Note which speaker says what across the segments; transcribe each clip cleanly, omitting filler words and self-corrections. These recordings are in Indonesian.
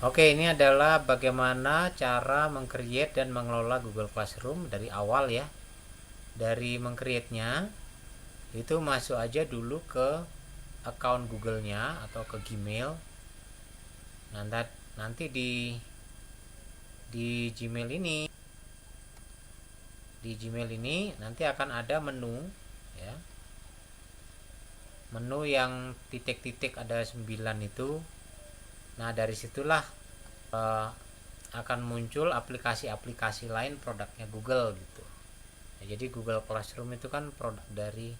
Speaker 1: Oke, ini adalah bagaimana cara meng-create dan mengelola Google Classroom dari awal ya. Dari meng-create-nya itu masuk aja dulu ke account Google-nya atau ke Gmail. Nanti di Gmail ini nanti akan ada menu ya. Menu yang titik-titik ada 9 itu. Nah, dari situlah akan muncul aplikasi-aplikasi lain produknya Google gitu. Ya, jadi Google Classroom itu kan produk dari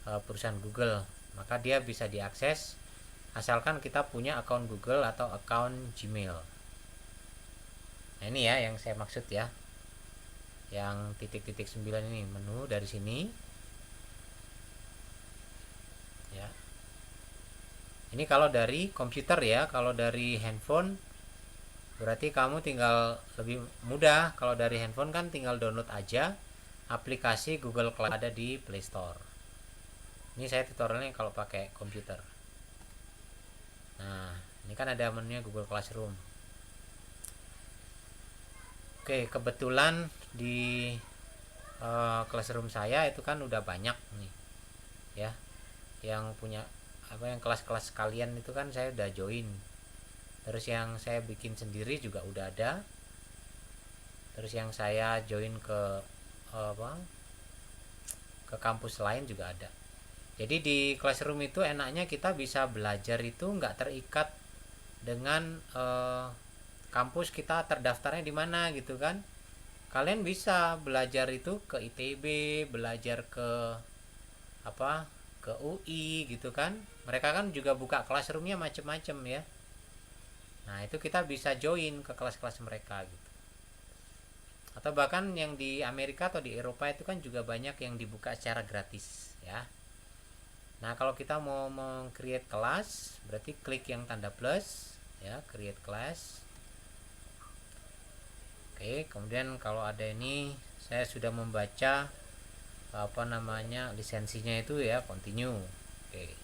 Speaker 1: perusahaan Google, maka dia bisa diakses asalkan kita punya akun Google atau akun Gmail. Nah, ini ya yang saya maksud ya, yang titik-titik 9 ini, menu dari sini ya. Ini kalau dari komputer ya. Kalau dari handphone berarti kamu tinggal lebih mudah. Kalau dari handphone kan tinggal download aja aplikasi Google Class, ada di Play Store. Ini saya tutorialnya kalau pakai komputer. Nah, ini kan ada menunya Google Classroom. Oke, kebetulan di Classroom saya itu kan udah banyak nih ya, yang punya yang kelas-kelas kalian itu kan saya udah join. Terus yang saya bikin sendiri juga udah ada. Terus yang saya join ke ke kampus lain juga ada. Jadi di Classroom itu enaknya kita bisa belajar itu nggak terikat dengan kampus kita terdaftarnya di mana gitu kan. Kalian bisa belajar itu ke ITB, belajar ke apa, ke UI gitu kan. Mereka kan juga buka classroomnya macem-macem ya. Nah, itu kita bisa join ke kelas-kelas mereka gitu. Atau bahkan yang di Amerika atau di Eropa itu kan juga banyak yang dibuka secara gratis ya. Nah, kalau kita mau meng-create kelas, berarti klik yang tanda plus ya, create class. Oke, kemudian kalau ada ini saya sudah membaca lisensinya itu ya, continue. Oke.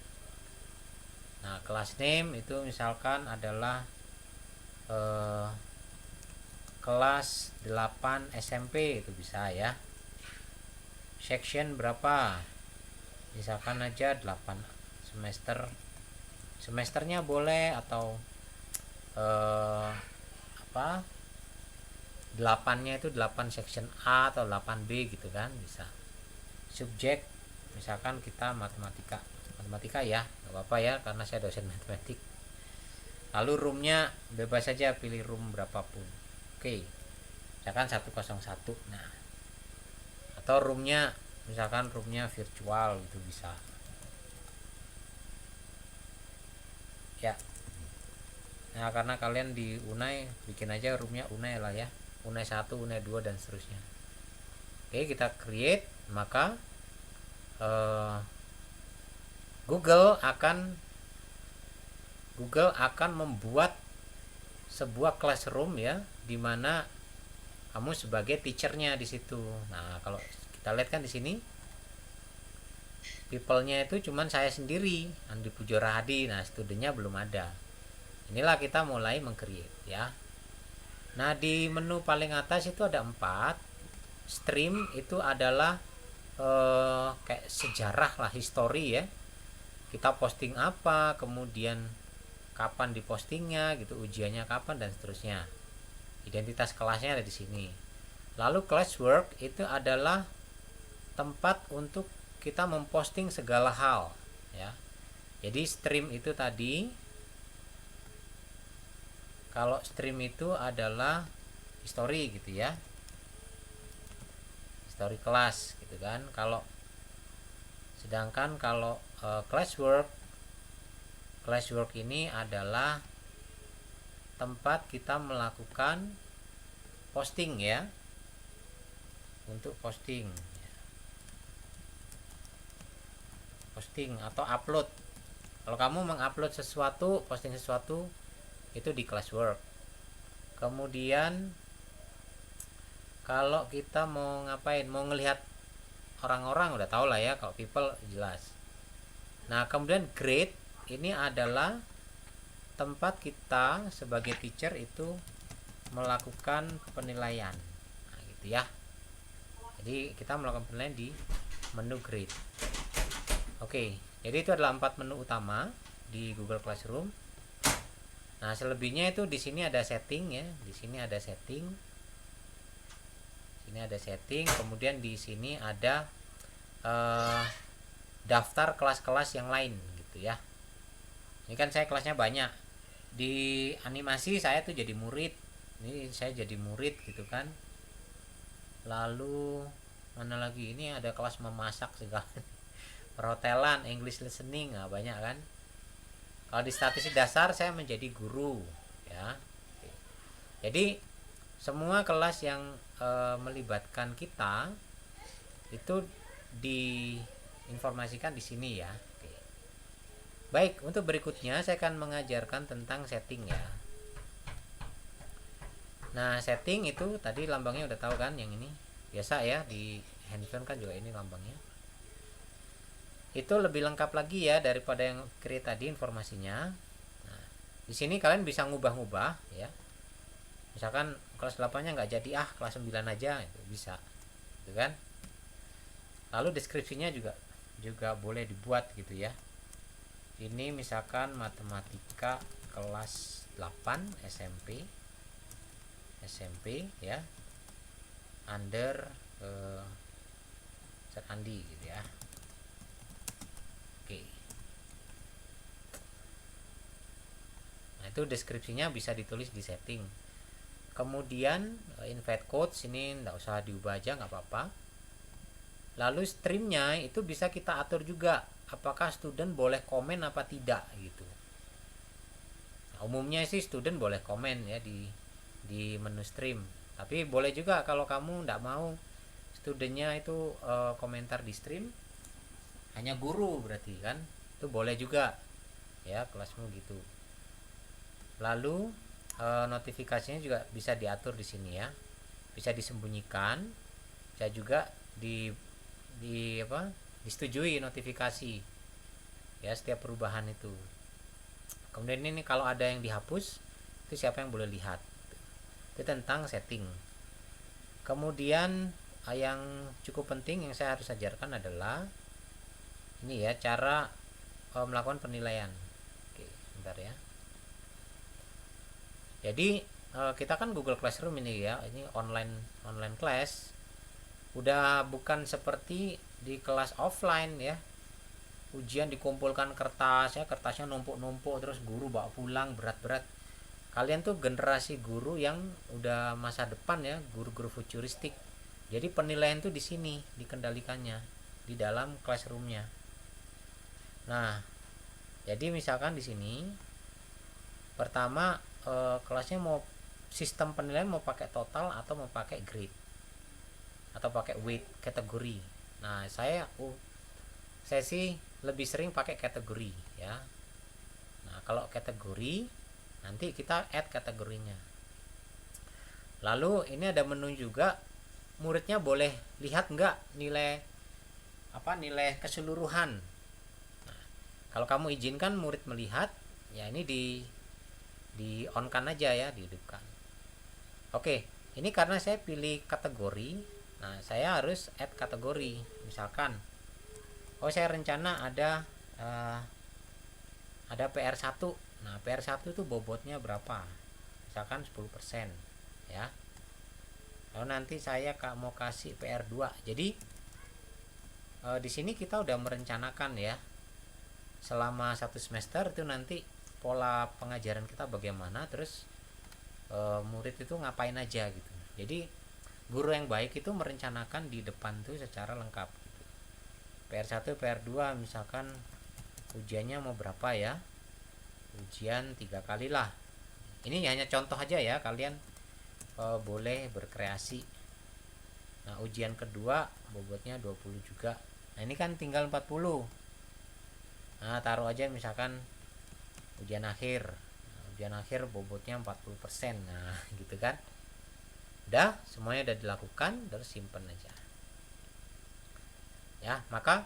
Speaker 1: Nah, class name itu misalkan adalah kelas 8 SMP itu bisa ya. Section berapa? Misalkan aja 8 semester. Semesternya boleh atau apa? 8-nya itu 8 section A atau 8B gitu kan, bisa. Subjek misalkan kita matematika ya, nggak apa-apa ya karena saya dosen matematik. Lalu roomnya bebas saja, pilih room berapapun. Oke, misalkan 101. Nah, atau roomnya misalkan roomnya virtual itu bisa ya. Nah, karena kalian di Unai, bikin aja roomnya Unai lah ya, Unai 1, Unai 2 dan seterusnya. Oke, kita create, maka Google akan membuat sebuah classroom ya, dimana kamu sebagai teachernya di situ. Nah, kalau kita lihat kan di sini people-nya itu cuman saya sendiri, Andi Pujora Hadi. Nah, studentnya belum ada. Inilah kita mulai meng-create ya. Nah, di menu paling atas itu ada 4. Stream itu adalah kayak sejarah lah, history ya. Kita posting apa, kemudian kapan dipostingnya gitu, ujiannya kapan dan seterusnya. Identitas kelasnya ada di sini. Lalu classwork itu adalah tempat untuk kita memposting segala hal ya. Jadi stream itu tadi, kalau stream itu adalah history gitu ya, history kelas gitu kan. Sedangkan kalau classwork ini adalah tempat kita melakukan posting ya, untuk posting atau upload. Kalau kamu mengupload sesuatu, posting sesuatu, itu di classwork. Kemudian kalau kita mau ngapain, mau ngelihat orang-orang, udah tau lah ya, kalau people jelas. Nah, kemudian grade ini adalah tempat kita sebagai teacher itu melakukan penilaian. Nah, gitu ya. Jadi kita melakukan penilaian di menu grade. Oke, jadi itu adalah 4 menu utama di Google Classroom. Nah, selebihnya itu di sini ada setting ya. Di sini ada setting. Sini ada setting, kemudian di sini ada daftar kelas-kelas yang lain gitu ya. Ini kan saya kelasnya banyak. Di animasi saya tuh jadi murid. Ini saya jadi murid gitu kan. Lalu mana lagi? Ini ada kelas memasak segala. Perhotelan, English listening, nah banyak kan. Kalau di statistik dasar saya menjadi guru ya. Jadi semua kelas yang melibatkan kita itu diinformasikan di sini ya. Oke. Baik, untuk berikutnya saya akan mengajarkan tentang setting ya. Nah, setting itu tadi lambangnya udah tahu kan, yang ini. Biasa ya, di handphone kan juga ini lambangnya. Itu lebih lengkap lagi ya daripada yang create tadi informasinya. Nah, di sini kalian bisa ngubah-ngubah ya. Misalkan kelas 8-nya nggak jadi, kelas 9 aja, itu bisa. Gitu kan? Lalu deskripsinya juga boleh dibuat gitu ya. Ini misalkan matematika kelas 8 SMP ya, under Sir Andi gitu ya. Oke. Nah, itu deskripsinya bisa ditulis di setting. Kemudian invite code sini nggak usah diubah aja, nggak apa-apa. Lalu streamnya itu bisa kita atur juga, apakah student boleh komen apa tidak gitu. Nah, umumnya sih student boleh komen ya di menu stream, tapi boleh juga kalau kamu nggak mau studentnya itu komentar di stream, hanya guru berarti kan, itu boleh juga ya kelasmu gitu. Lalu notifikasinya juga bisa diatur di sini ya, bisa disembunyikan, bisa juga disetujui notifikasi ya setiap perubahan itu. Kemudian ini kalau ada yang dihapus itu siapa yang boleh lihat, itu tentang setting. Kemudian yang cukup penting yang saya harus ajarkan adalah ini ya, cara melakukan penilaian. Oke, bentar ya. Jadi kita kan Google Classroom ini ya, ini online class. Udah bukan seperti di kelas offline ya, ujian dikumpulkan kertas ya, kertasnya numpuk-numpuk terus guru bawa pulang berat-berat. Kalian tuh generasi guru yang udah masa depan ya, guru-guru futuristik. Jadi penilaian tuh di sini dikendalikannya di dalam classroomnya. Nah, jadi misalkan di sini pertama kelasnya mau sistem penilaian mau pakai total atau mau pakai grade atau pakai weight kategori. Nah, saya sih lebih sering pakai kategori ya. Nah, kalau kategori nanti kita add kategorinya. Lalu ini ada menu juga, muridnya boleh lihat nggak nilai keseluruhan. Nah, kalau kamu izinkan murid melihat, ya ini di on kan aja ya, dihidupkan. Oke, ini karena saya pilih kategori. Nah, saya harus add kategori. Misalkan saya rencana ada PR1. Nah, PR1 itu bobotnya berapa? Misalkan 10% ya. Lalu nanti saya mau kasih PR2. Jadi di sini kita udah merencanakan ya. Selama 1 semester itu nanti pola pengajaran kita bagaimana, terus murid itu ngapain aja gitu. Jadi guru yang baik itu merencanakan di depan tuh secara lengkap gitu. PR1, PR2 misalkan ujiannya mau berapa ya, ujian 3 kali lah. Ini hanya contoh aja ya, kalian boleh berkreasi. Nah, ujian kedua bobotnya 20 juga. Nah, ini kan tinggal 40. Nah, taruh aja misalkan ujian akhir. Nah, ujian akhir bobotnya 40%. Nah, gitu kan. Udah, semuanya udah dilakukan, terus simpen aja. Ya, maka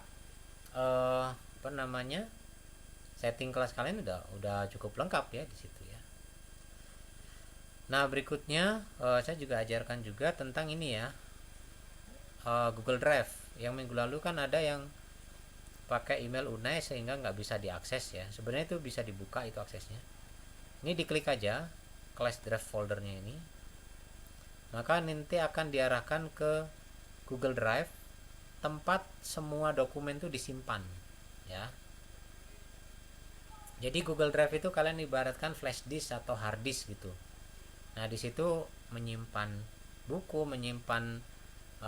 Speaker 1: setting kelas kalian udah cukup lengkap ya di situ ya. Nah, berikutnya saya juga ajarkan juga tentang ini ya, Google Drive. Yang minggu lalu kan ada yang pakai email Unai sehingga nggak bisa diakses ya. Sebenarnya itu bisa dibuka itu aksesnya. Ini diklik aja class drive foldernya ini, maka nanti akan diarahkan ke Google Drive, tempat semua dokumen itu disimpan ya. Jadi Google Drive itu kalian ibaratkan flash disk atau hard disk gitu. Nah, di situ menyimpan buku, menyimpan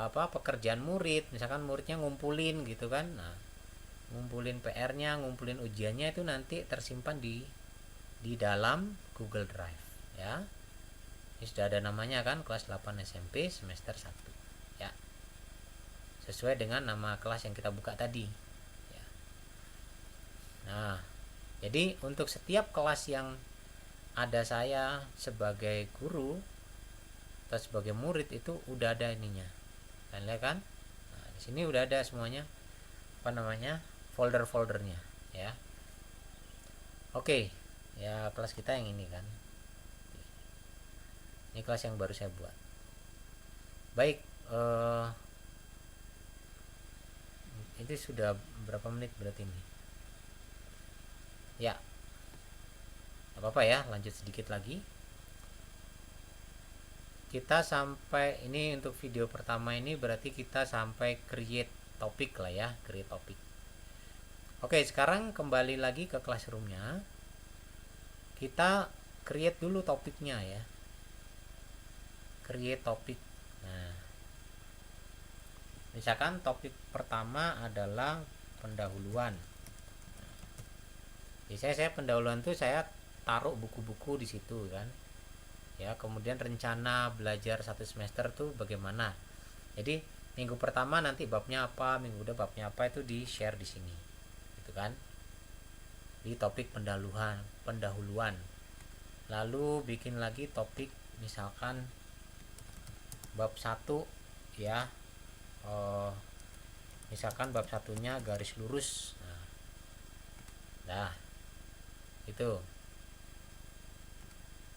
Speaker 1: pekerjaan murid, misalkan muridnya ngumpulin gitu kan. Nah, ngumpulin PR-nya, ngumpulin ujiannya itu nanti tersimpan di dalam Google Drive ya. Ini sudah ada namanya kan, kelas 8 SMP semester 1 ya. Sesuai dengan nama kelas yang kita buka tadi ya. Nah, jadi untuk setiap kelas yang ada saya sebagai guru atau sebagai murid itu udah ada ininya. Kalian lihat kan? Nah, di sini udah ada semuanya folder-foldernya ya. Oke, ya kelas kita yang ini kan. Ini kelas yang baru saya buat. Baik, itu sudah berapa menit berarti ini? Ya, apa-apa ya, lanjut sedikit lagi. Kita sampai ini untuk video pertama ini berarti kita sampai create topik lah ya, create topik. Oke, sekarang kembali lagi ke classroomnya. Kita create dulu topiknya ya. Create topik. Nah, misalkan topik pertama adalah pendahuluan. Biasanya saya pendahuluan tuh saya taruh buku-buku di situ kan. Ya, kemudian rencana belajar satu semester tuh bagaimana. Jadi minggu pertama nanti babnya apa, minggu kedua babnya apa, itu di share di sini gitu kan, di topik pendahuluan. Lalu bikin lagi topik misalkan bab 1 ya, misalkan bab satunya garis lurus. Nah itu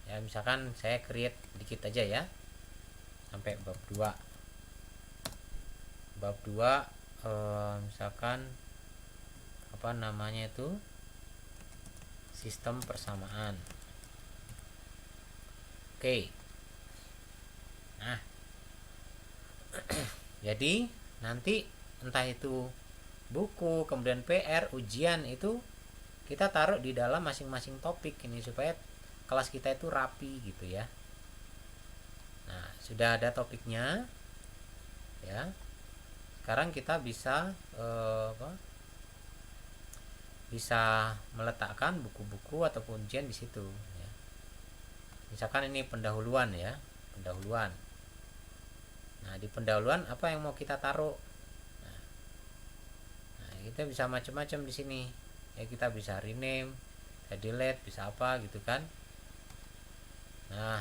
Speaker 1: ya, misalkan saya create dikit aja ya sampai bab 2. Bab 2 misalkan apa namanya itu, sistem persamaan. Oke. Nah, jadi nanti entah itu buku, kemudian PR, ujian, itu kita taruh di dalam masing-masing topik ini supaya kelas kita itu rapi gitu ya. Nah, sudah ada topiknya ya. Sekarang kita bisa bisa meletakkan buku-buku ataupun ujian di situ ya. Misalkan ini pendahuluan ya, pendahuluan. Nah, di pendahuluan apa yang mau kita taruh? Nah, kita bisa macam-macam di sini ya. Kita bisa rename, bisa delete, bisa apa gitu kan. Nah,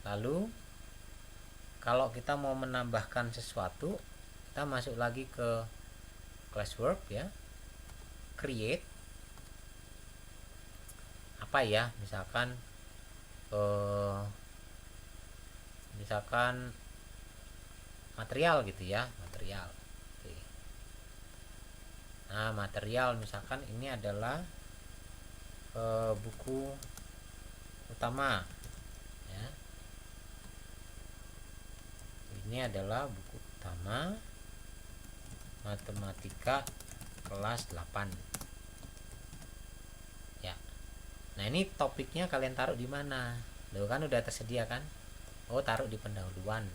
Speaker 1: lalu kalau kita mau menambahkan sesuatu, kita masuk lagi ke classwork ya, create apa ya, misalkan material gitu ya, material. Oke. Nah, material misalkan ini adalah buku utama ya. Ini adalah buku utama matematika kelas 8 ya. Nah, ini topiknya kalian taruh di mana? Loh, kan udah tersedia kan? Oh, taruh di pendahuluan.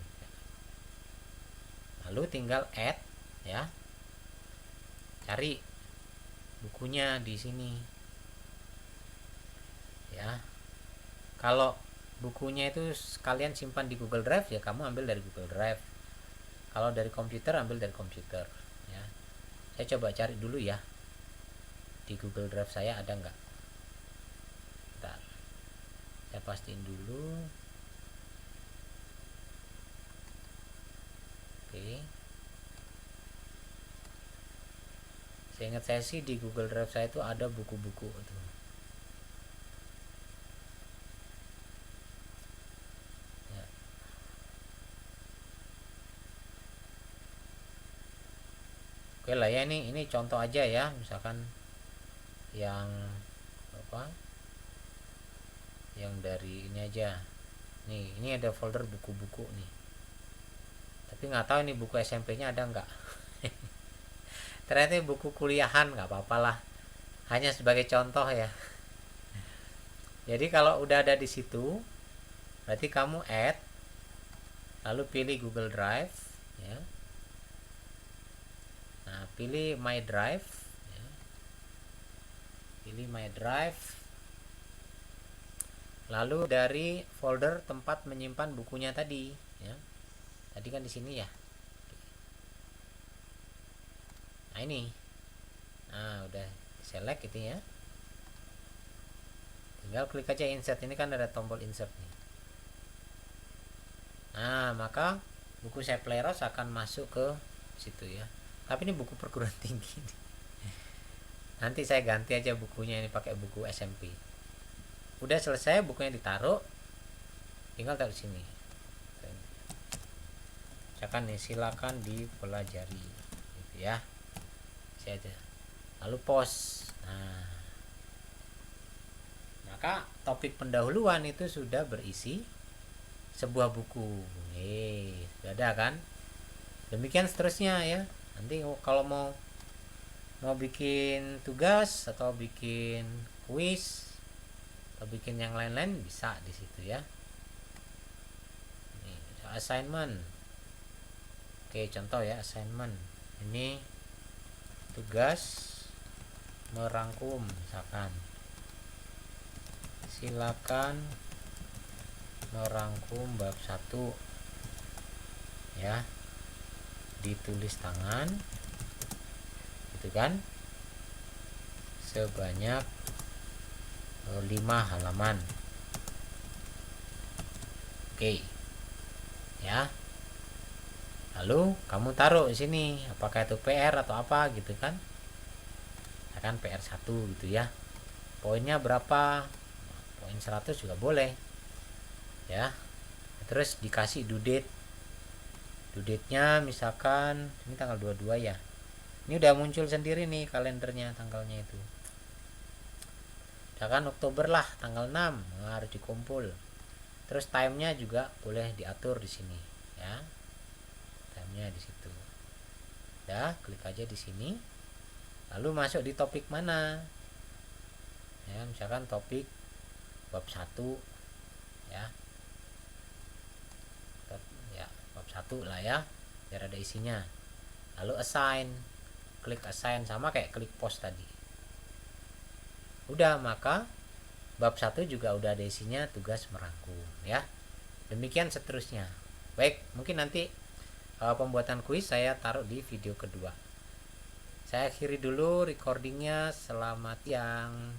Speaker 1: Lalu tinggal add ya. Cari bukunya di sini. Ya. Kalau bukunya itu kalian simpan di Google Drive ya, kamu ambil dari Google Drive. Kalau dari komputer, ambil dari komputer ya. Saya coba cari dulu ya, di Google Drive saya ada nggak. Bentar, saya pastiin dulu. Oke, Seingat saya sih di Google Drive saya itu ada buku-buku itu. Ya. Oke lah ya, ini contoh aja ya, misalkan yang apa? Yang dari ini aja. Nih, ini ada folder buku-buku nih. Tapi nggak tahu ini buku SMP-nya ada nggak. Ternyata buku kuliahan, nggak apa-apa lah. Hanya sebagai contoh ya. Jadi kalau udah ada di situ, berarti kamu add, lalu pilih Google Drive, ya. Nah, pilih My Drive, ya. Pilih My Drive. Lalu dari folder tempat menyimpan bukunya tadi, ya. Tadi kan di sini ya. Nah ini, nah udah select itu ya. Tinggal klik aja insert, ini kan ada tombol insert nih. Nah maka buku Sepleros akan masuk ke situ ya. Tapi ini buku perguruan tinggi nih. Nanti saya ganti aja bukunya, ini pakai buku SMP. Udah selesai, bukunya ditaruh, tinggal taruh sini. Misalkan nih, silakan dipelajari gitu ya. Saya aja. Lalu post. Nah, maka topik pendahuluan itu sudah berisi sebuah buku. Sudah ada kan? Demikian seterusnya ya. Nanti kalau mau bikin tugas atau bikin kuis atau bikin yang lain-lain bisa di situ ya. Ini assignment. Oke, contoh ya assignment. Ini tugas merangkum misalkan. Silakan merangkum bab 1 ya. Ditulis tangan. Gitu kan? Sebanyak 5 halaman. Oke. Ya. Lalu kamu taruh di sini, apakah itu PR atau apa gitu kan? Akan PR 1 gitu ya. Poinnya berapa? Poin 100 juga boleh. Ya. Terus dikasih due date. Due date-nya misalkan ini tanggal 22 ya. Ini udah muncul sendiri nih kalendernya, tanggalnya itu. Misalkan Oktober lah, tanggal 6 harus dikumpul. Terus time-nya juga boleh diatur di sini ya. Time-nya di situ. Udah, klik aja di sini. Lalu masuk di topik mana? Ya, misalkan topik bab 1 ya. Ya, bab 1 lah ya. Biar ada isinya. Lalu assign. Klik assign sama kayak klik post tadi. Udah, maka bab 1 juga udah ada isinya, tugas merangkum ya. Demikian seterusnya. Baik, mungkin nanti pembuatan kuis saya taruh di video kedua. Saya akhiri dulu recordingnya. Selamat siang.